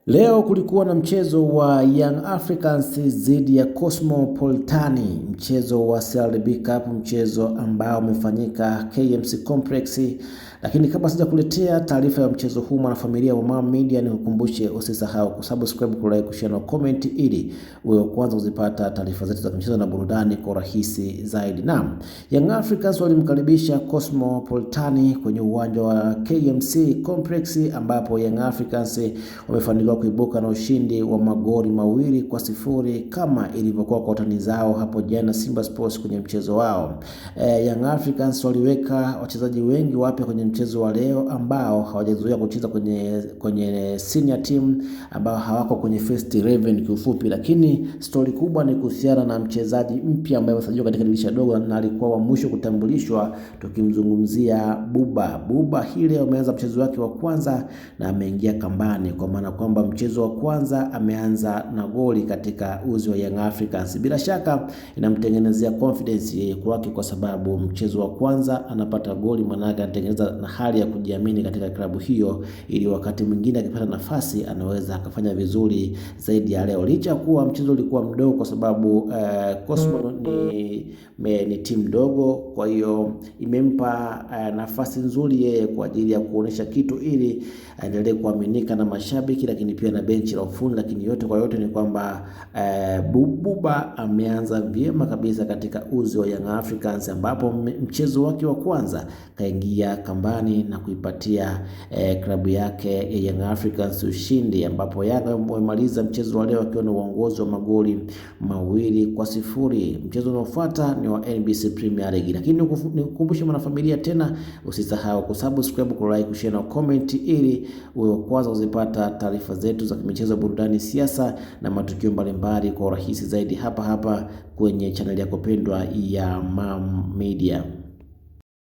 Leo kulikuwa na mchezo wa Young Africans dhidi ya Cosmopolitan, mchezo wa CRDB Cup, mchezo ambao umefanyika KMC Complex. Lakini kabla sijakuletea taarifa ya mchezo huu, mwanafamilia wa Mam Media, nikukumbushe usisahau kusubscribe, kulike, kushare na comment ili uwe kwanza kuzipata taarifa zetu za mchezo na burudani kwa rahisi zaidi. Naam, Young Africans walimkaribisha Cosmopolitan kwenye uwanja wa KMC Complex ambapo Young Africans wamefanikiwa kuibuka na ushindi wa magoli 2-0 kama ilivyokuwa kwa watani zao hapo jana Simba Sports kwenye mchezo wao. Young Africans waliweka wachezaji wengi wapya kwenye mchezo wa leo ambao hawajazoea kucheza kwenye senior team, ambao hawako kwenye first 11 kiufupi, lakini story kubwa ni kuhusiana na mchezaji mpya ambaye amesajiliwa katika dirisha dogo na alikuwa wa mwisho kutambulishwa, tukimzungumzia Buba. Hile ameanza mchezo wake wa kwanza na ameingia kambani, kwa maana kwamba mchezo wa kwanza ameanza na goli katika uzi wa Young Africans. Bila shaka inamtengenezea confidence kwake, kwa sababu mchezo wa kwanza anapata goli, maana anatengeneza na hali ya kujiamini katika klabu hiyo, ili wakati mwingine akipata nafasi anaweza akafanya vizuri zaidi ya leo, licha kuwa mchezo ulikuwa mdogo, kwa sababu Cosmo ni timu ndogo. Kwa hiyo imempa nafasi nzuri yeye kwa ajili ya kuonesha kitu ili aendelee kuaminika na mashabiki, lakini pia na benchi la ufundi. Lakini yote kwa yote ni kwamba Buba ameanza vyema kabisa katika uzi wa Young Africans, ambapo mchezo wake wa kwanza kaingia kambani na kuipatia klabu yake ya Young Africans ushindi, ambapo Yanga wamemaliza mchezo wa leo akiwa na uongozi wa magoli 2-0. Mchezo unaofuata ni wa NBC Premier League. Lakini nikukumbushe mwanafamilia tena, usisahau kusubscribe, kulike, kushare na comment ili uwe kwanza uzipata taarifa zetu za michezo, burudani, siasa na matukio mbalimbali kwa urahisi zaidi hapa kwenye channel yako pendwa ya Mam Media.